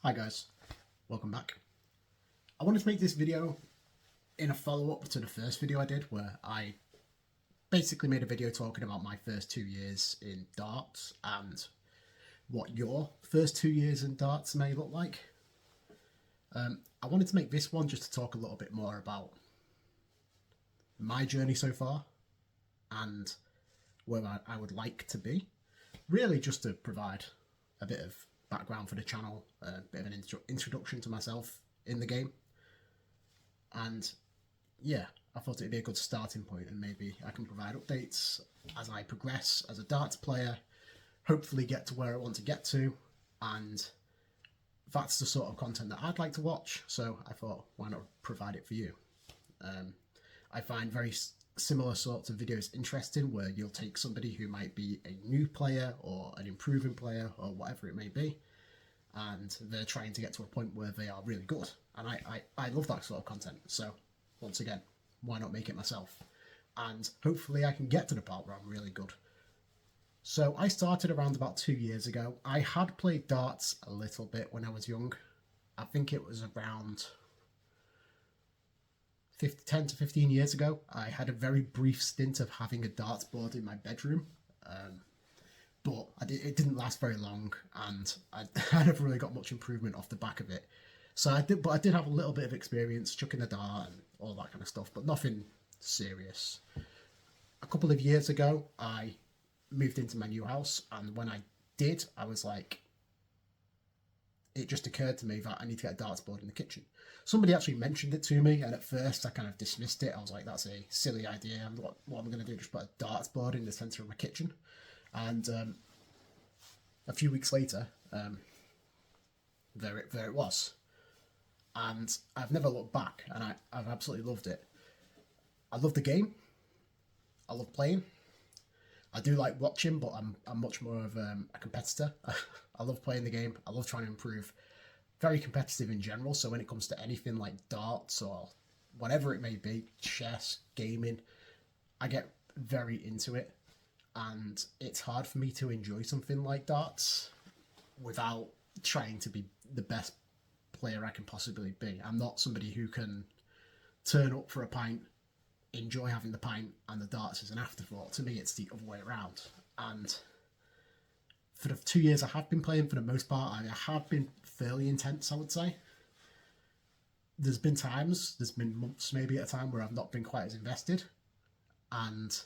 Hi guys, welcome back. I wanted to make this video in a follow-up to the first video I did, where I basically made a video talking about my first 2 years in darts and what your first 2 years in darts may look like. I wanted to make this one just to talk a little bit more about my journey so far and where I would like to be. Really just to provide a bit of background for the channel, a bit of an introduction to myself in the game. And yeah, I thought it'd be a good starting point, and maybe I can provide updates as I progress as a darts player, hopefully get to where I want to get to, and that's the sort of content that I'd like to watch, so I thought, why not provide it for you? I find very similar sorts of videos interesting, where you'll take somebody who might be a new player or an improving player or whatever it may be, and they're trying to get to a point where they are really good. And I love that sort of content. So once again, why not make it myself? And hopefully I can get to the part where I'm really good. So I started around about 2 years ago. I had played darts a little bit when I was young. I think it was around 10 to 15 years ago. I had a very brief stint of having a darts board in my bedroom, but it didn't last very long, and I never really got much improvement off the back of it. So I did have a little bit of experience chucking the dart and all that kind of stuff, but nothing serious. A couple of years ago, I moved into my new house, and when I did, I was like, it just occurred to me that I need to get a darts board in the kitchen. Somebody actually mentioned it to me, and at first I kind of dismissed it. I was like, that's a silly idea. What am I going to do? Just put a darts board in the centre of my kitchen? And a few weeks later, there it was. And I've never looked back, and I've absolutely loved it. I love the game. I love playing. I do like watching, but I'm much more of a competitor. I love playing the game. I love trying to improve. Very competitive in general, so when it comes to anything like darts or whatever it may be, chess, gaming, I get very into it. And it's hard for me to enjoy something like darts without trying to be the best player I can possibly be. I'm not somebody who can turn up for a pint, enjoy having the pint, and the darts is an afterthought. To me, it's the other way around. And for the 2 years I have been playing, for the most part, I have been fairly intense, I would say. There's been months maybe at a time where I've not been quite as invested. And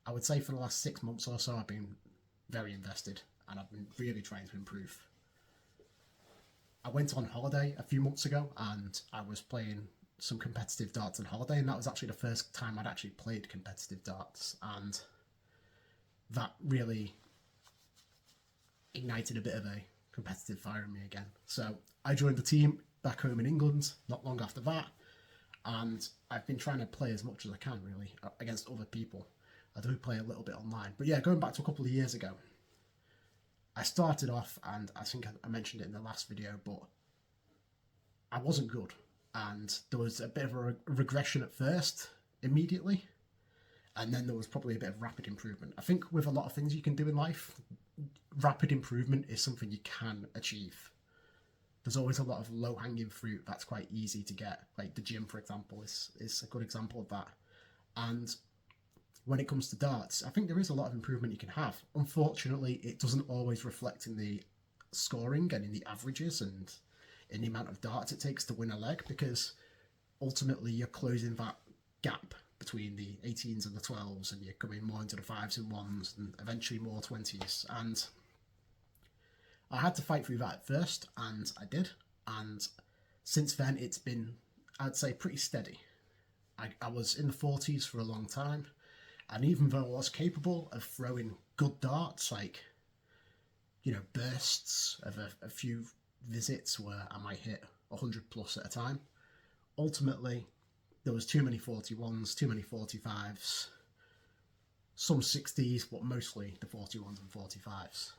I would say for the last 6 months or so, I've been very invested, and I've been really trying to improve. I went on holiday a few months ago, and I was playing some competitive darts on holiday, and that was actually the first time I'd actually played competitive darts, and that really ignited a bit of a competitive fire in me again. So I joined the team back home in England not long after that, and I've been trying to play as much as I can, really, against other people. I do play a little bit online. But yeah, going back to a couple of years ago, I started off, and I think I mentioned it in the last video, but I wasn't good. And there was a bit of a regression at first, immediately. And then there was probably a bit of rapid improvement. I think with a lot of things you can do in life, rapid improvement is something you can achieve. There's always a lot of low-hanging fruit that's quite easy to get. Like the gym, for example, is a good example of that. And when it comes to darts, I think there is a lot of improvement you can have. Unfortunately, it doesn't always reflect in the scoring and in the averages and in the amount of darts it takes to win a leg, because ultimately you're closing that gap between the 18s and the 12s, and you're coming more into the 5s and 1s and eventually more 20s. And I had to fight through that at first, and I did. And since then, it's been, I'd say, pretty steady. I was in the 40s for a long time. And even though I was capable of throwing good darts, like, bursts of a few visits where I might hit 100 plus at a time, ultimately, there was too many 41s, too many 45s, some 60s, but mostly the 41s and 45s.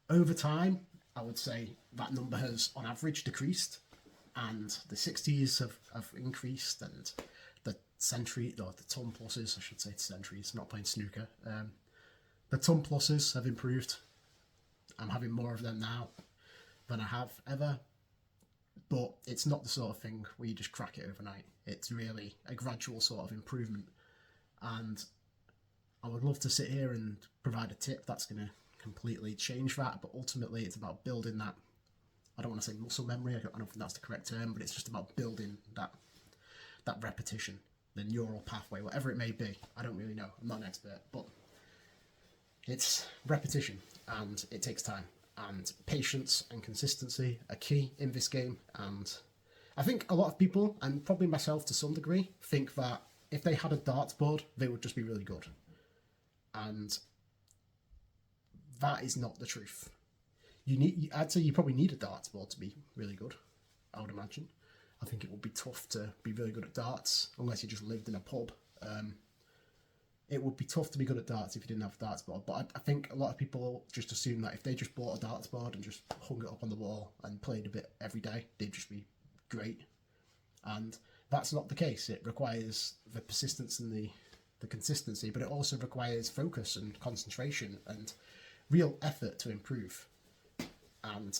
Over time, I would say that number has, on average, decreased, and the 60s have increased, and the century, or the ton pluses, I should say centuries, not playing snooker. The ton pluses have improved. I'm having more of them now. than I have ever. But it's not the sort of thing where you just crack it overnight. It's really a gradual sort of improvement. And I would love to sit here and provide a tip that's going to completely change that. But ultimately, it's about building that. I don't want to say muscle memory. I don't think that's the correct term, but it's just about building that repetition, the neural pathway, whatever it may be. I don't really know. I'm not an expert, but it's repetition, and it takes time. And patience and consistency are key in this game. And I think a lot of people, and probably myself to some degree, think that if they had a darts board, they would just be really good. And that is not the truth. I'd say you probably need a darts board to be really good, I would imagine. I think it would be tough to be really good at darts unless you just lived in a pub. It would be tough to be good at darts if you didn't have a darts board. But I think a lot of people just assume that if they just bought a darts board and just hung it up on the wall and played a bit every day, they'd just be great. And that's not the case. It requires the persistence and the consistency, but it also requires focus and concentration and real effort to improve. And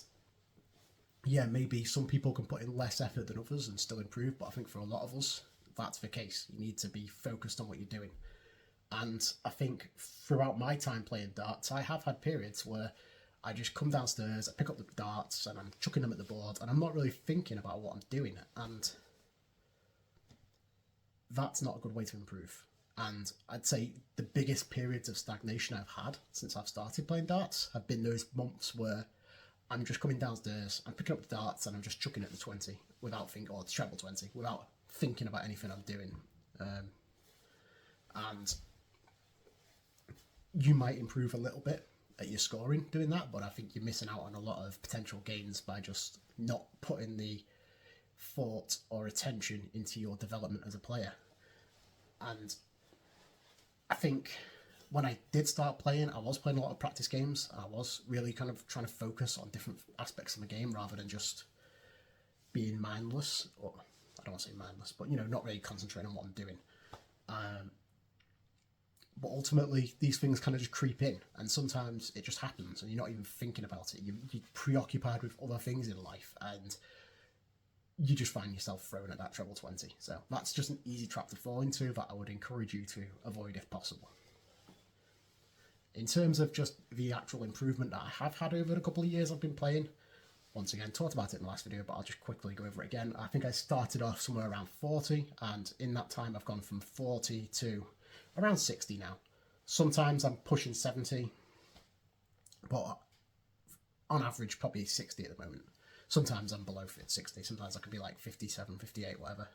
yeah, maybe some people can put in less effort than others and still improve, but I think for a lot of us, that's the case. You need to be focused on what you're doing. And I think throughout my time playing darts, I have had periods where I just come downstairs, I pick up the darts, and I'm chucking them at the board, and I'm not really thinking about what I'm doing. And that's not a good way to improve. And I'd say the biggest periods of stagnation I've had since I've started playing darts have been those months where I'm just coming downstairs, I'm picking up the darts, and I'm just chucking at the 20 without thinking, or the treble 20, without thinking about anything I'm doing. And you might improve a little bit at your scoring doing that, but I think you're missing out on a lot of potential gains by just not putting the thought or attention into your development as a player. And I think when I did start playing, I was playing a lot of practice games. I was really kind of trying to focus on different aspects of the game rather than just being mindless, or I don't want to say mindless, but not really concentrating on what I'm doing. But ultimately, these things kind of just creep in, and sometimes it just happens, and you're not even thinking about it. You're preoccupied with other things in life, and you just find yourself thrown at that treble 20. So that's just an easy trap to fall into that I would encourage you to avoid if possible. In terms of just the actual improvement that I have had over the couple of years I've been playing, once again, talked about it in the last video, but I'll just quickly go over it again. I think I started off somewhere around 40, and in that time I've gone from 40 to around 60 now. Sometimes I'm pushing 70, but on average probably 60 at the moment. Sometimes I'm below 60, sometimes I can be like 57, 58, whatever.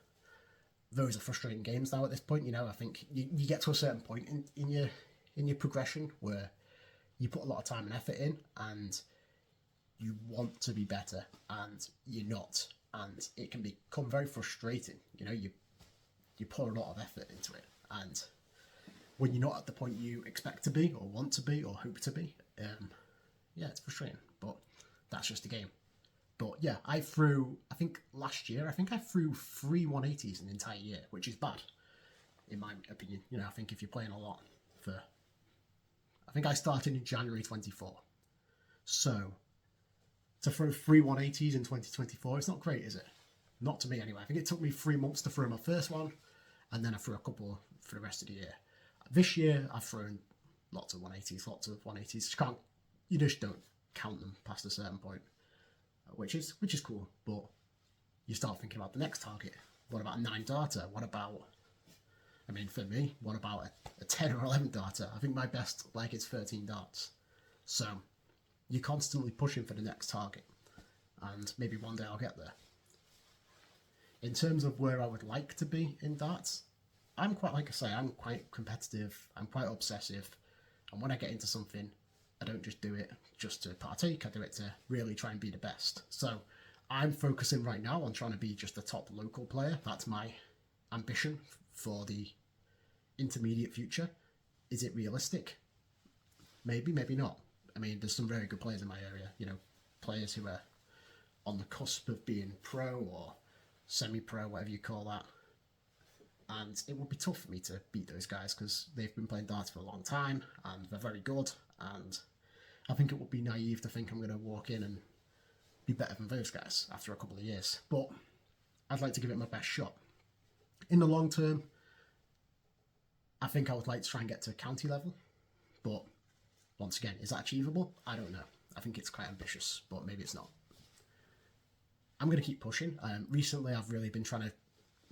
Those are frustrating games now at this point. I think you get to a certain point in your progression where you put a lot of time and effort in, and you want to be better, and you're not, and it can become very frustrating. You put a lot of effort into it, and when you're not at the point you expect to be, or want to be, or hope to be, it's frustrating, but that's just the game. But yeah, I think last year, I threw 3 180s in the entire year, which is bad, in my opinion. I think if you're playing a lot I think I started in January 24. So, to throw 3 180s in 2024, it's not great, is it? Not to me, anyway. I think it took me 3 months to throw my first one, and then I threw a couple for the rest of the year. This year, I've thrown lots of 180s. You just don't count them past a certain point, which is cool. But you start thinking about the next target. What about a 9 darter? For me, what about a 10 or 11 darter? I think my best leg is 13 darts. So you're constantly pushing for the next target, and maybe one day I'll get there. In terms of where I would like to be in darts, I'm quite competitive, I'm quite obsessive, and when I get into something, I don't just do it just to partake, I do it to really try and be the best. So I'm focusing right now on trying to be just a top local player. That's my ambition for the intermediate future. Is it realistic? Maybe, maybe not. There's some very good players in my area, players who are on the cusp of being pro or semi-pro, whatever you call that. And it would be tough for me to beat those guys because they've been playing darts for a long time and they're very good. And I think it would be naive to think I'm going to walk in and be better than those guys after a couple of years. But I'd like to give it my best shot. In the long term, I think I would like to try and get to county level. But once again, is that achievable? I don't know. I think it's quite ambitious, but maybe it's not. I'm going to keep pushing. Recently, I've really been trying to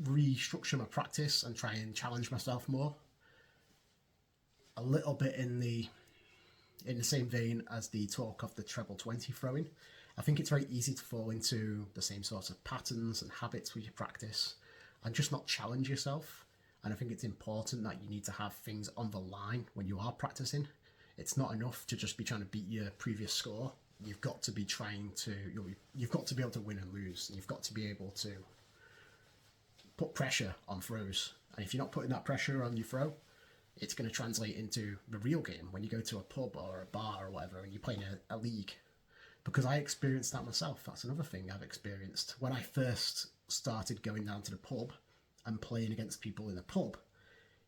restructure my practice and try and challenge myself more. A little bit in the same vein as the talk of the treble 20 throwing. I think it's very easy to fall into the same sorts of patterns and habits with your practice and just not challenge yourself. And I think it's important that you need to have things on the line when you are practicing. It's not enough to just be trying to beat your previous score. You've got to be you've got to be able to win and lose. And you've got to be able to put pressure on throws. And if you're not putting that pressure on your throw, it's going to translate into the real game when you go to a pub or a bar or whatever and you're playing a league. Because I experienced that myself. That's another thing I've experienced. When I first started going down to the pub and playing against people in a pub,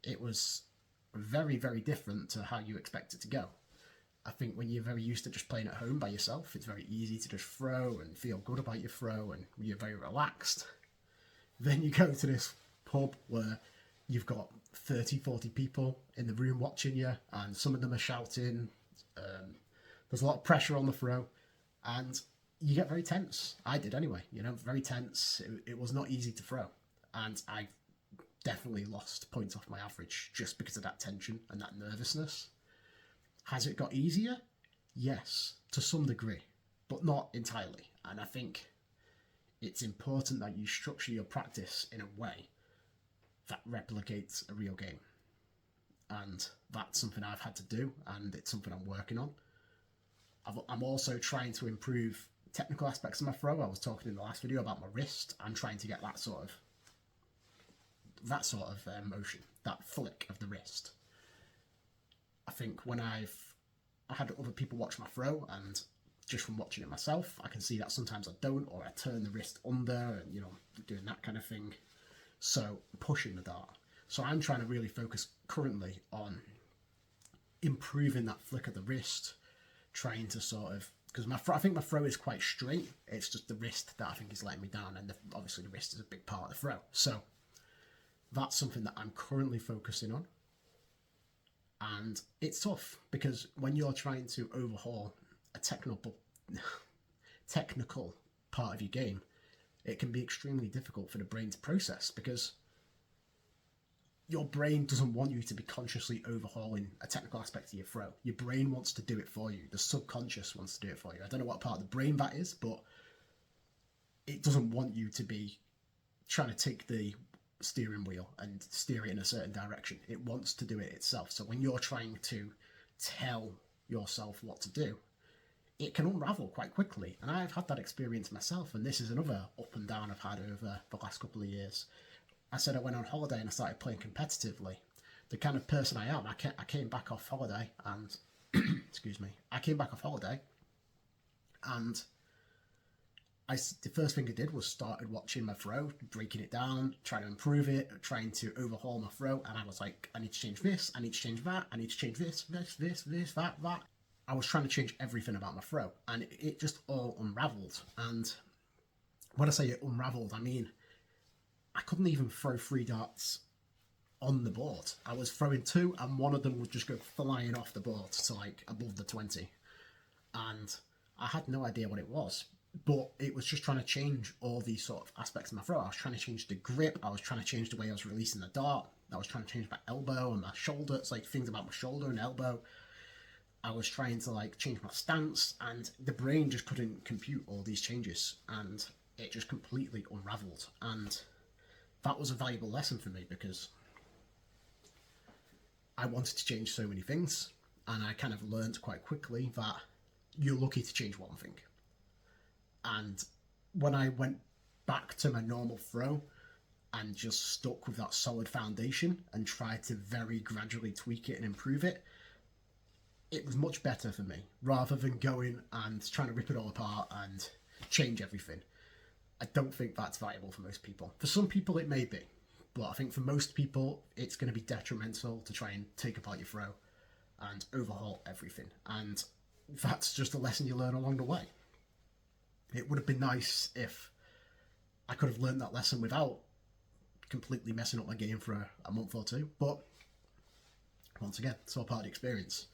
it was very, very different to how you expect it to go. I think when you're very used to just playing at home by yourself, it's very easy to just throw and feel good about your throw and you're very relaxed. Then you go to this pub where you've got 30, 40 people in the room watching you and some of them are shouting. There's a lot of pressure on the throw and you get very tense. I did anyway, very tense. It was not easy to throw. And I definitely lost points off my average just because of that tension and that nervousness. Has it got easier? Yes, to some degree, but not entirely. And I think it's important that you structure your practice in a way that replicates a real game. And that's something I've had to do, and it's something I'm working on. I'm also trying to improve technical aspects of my throw. I was talking in the last video about my wrist. I'm trying to get that sort of motion, that flick of the wrist. I think when I had other people watch my throw, and just from watching it myself, I can see that sometimes I don't, or I turn the wrist under and, doing that kind of thing. So pushing the dart. So I'm trying to really focus currently on improving that flick of the wrist, trying to because I think my throw is quite straight. It's just the wrist that I think is letting me down, and obviously the wrist is a big part of the throw. So that's something that I'm currently focusing on. And it's tough because when you're trying to overhaul a technical part of your game, it can be extremely difficult for the brain to process because your brain doesn't want you to be consciously overhauling a technical aspect of your throw. Your brain wants to do it for you. The subconscious wants to do it for you. I don't know what part of the brain that is, but it doesn't want you to be trying to take the steering wheel and steer it in a certain direction. It wants to do it itself. So when you're trying to tell yourself what to do, it can unravel quite quickly. And I've had that experience myself, and this is another up and down I've had over the last couple of years. I said I went on holiday and I started playing competitively. The kind of person I am, I came back off holiday and excuse me, I came back off holiday and the first thing I did was started watching my throw, breaking it down, trying to improve it, trying to overhaul my throw, and I was like, I need to change this, I need to change that, I need to change this, that. I was trying to change everything about my throw, and it just all unraveled. And when I say it unraveled, I mean, I couldn't even throw 3 darts on the board. I was throwing 2, and one of them would just go flying off the board to above the 20. And I had no idea what it was. But it was just trying to change all these sort of aspects of my throw. I was trying to change the grip. I was trying to change the way I was releasing the dart. I was trying to change my elbow and my shoulder. It's things about my shoulder and elbow. I was trying to change my stance, and the brain just couldn't compute all these changes, and it just completely unraveled. And that was a valuable lesson for me because I wanted to change so many things, and I kind of learned quite quickly that you're lucky to change one thing. And when I went back to my normal throw and just stuck with that solid foundation and tried to very gradually tweak it and improve it, it was much better for me rather than going and trying to rip it all apart and change everything. I don't think that's valuable for most people. For some people it may be, but I think for most people it's going to be detrimental to try and take apart your throw and overhaul everything. And that's just a lesson you learn along the way. It would have been nice if I could have learned that lesson without completely messing up my game for a month or two, but once again, it's all part of the experience.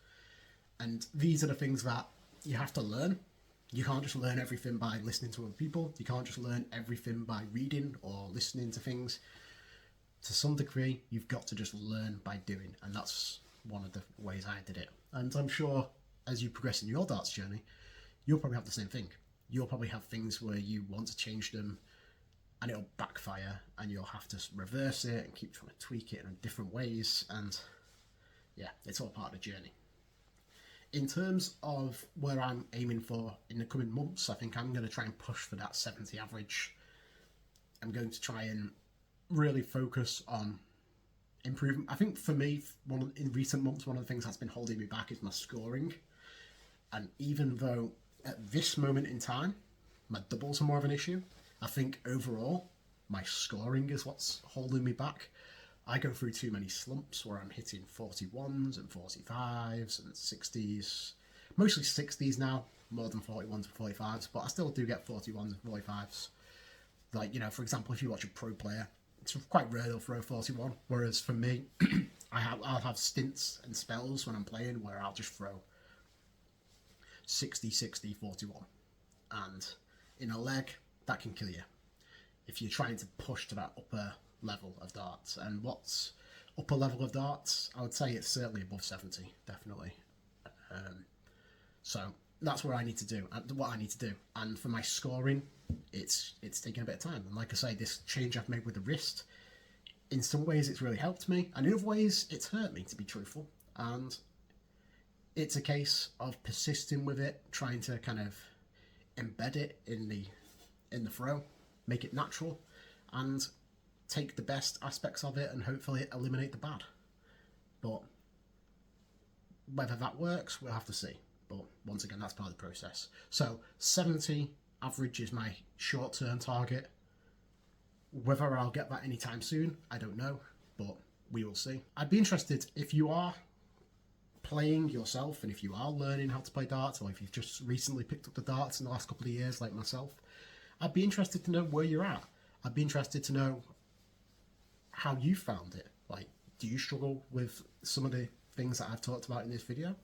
And these are the things that you have to learn. You can't just learn everything by listening to other people. You can't just learn everything by reading or listening to things. To some degree, you've got to just learn by doing, and that's one of the ways I did it. And I'm sure as you progress in your darts journey, you'll probably have the same thing. You'll probably have things where you want to change them and it'll backfire, and you'll have to reverse it and keep trying to tweak it in different ways. And yeah, it's all part of the journey. In terms of where I'm aiming for in the coming months, I think I'm going to try and push for that 70 average. I'm going to try and really focus on improving. I think for me, in recent months, one of the things that's been holding me back is my scoring. And even though at this moment in time, my doubles are more of an issue, I think overall, my scoring is what's holding me back. I go through too many slumps where I'm hitting 41s and 45s and 60s. Mostly 60s now, more than 41s and 45s, but I still do get 41s and 45s. Like, you know, for example, if you watch a pro player, it's quite rare they'll throw 41, whereas for me, I'll have stints and spells when I'm playing where I'll just throw 60, 60, 41. And in a leg, that can kill you if you're trying to push to that upper level of darts. And what's upper level of darts? I would say it's certainly above 70, definitely. So that's what I need to do. And for my scoring, it's taking a bit of time. And like I say, this change I've made with the wrist, in some ways it's really helped me, and in other ways it's hurt me, to be truthful. And it's a case of persisting with it, trying to kind of embed it in the throw, make it natural, and take the best aspects of it and hopefully eliminate the bad. But whether that works, we'll have to see. But once again, that's part of the process. So 70 average is my short-term target. Whether I'll get that anytime soon, I don't know, but we will see. I'd be interested if you are playing yourself and if you are learning how to play darts, or if you've just recently picked up the darts in the last couple of years like myself. I'd be interested to know where you're at. I'd be interested to know how you found it. Like, do you struggle with some of the things that I've talked about in this video?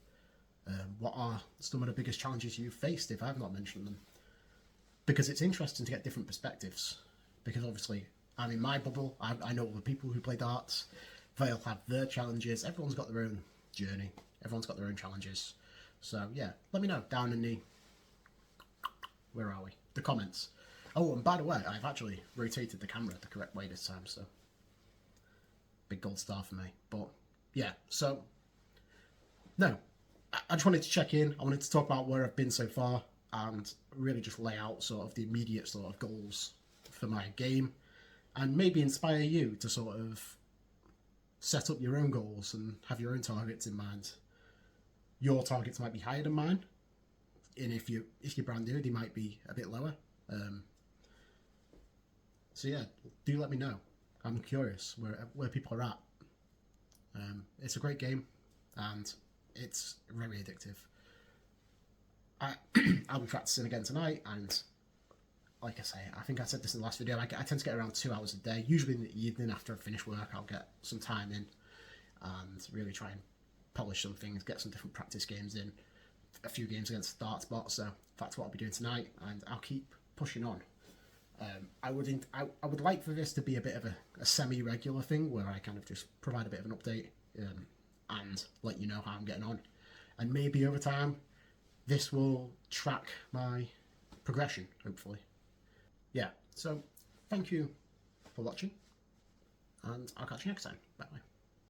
What are some of the biggest challenges you've faced if I've not mentioned them? Because it's interesting to get different perspectives. Because obviously, I'm in my bubble. I know other people who play darts. They'll have their challenges. Everyone's got their own journey. Everyone's got their own challenges. So yeah, let me know down in the... Where are we? The comments. Oh, and by the way, I've actually rotated the camera the correct way this time, so big gold star for me. But yeah, so no, I just wanted to check in. I wanted to talk about where I've been so far and really just lay out sort of the immediate sort of goals for my game, and maybe inspire you to sort of set up your own goals and have your own targets in mind. Your targets might be higher than mine, and if you're brand new, they might be a bit lower. So yeah, do let me know. I'm curious where people are at. It's a great game, and it's very addictive. I'll be practicing again tonight, and like I say, I think I said this in the last video, I tend to get around 2 hours a day. Usually in the evening after I finish work, I'll get some time in and really try and polish some things, get some different practice games in, a few games against Dartsbot. So that's what I'll be doing tonight, and I'll keep pushing on. I would like for this to be a bit of a semi-regular thing where I kind of just provide a bit of an update and let you know how I'm getting on. And maybe over time, this will track my progression, hopefully. Yeah, so thank you for watching, and I'll catch you next time. Bye-bye.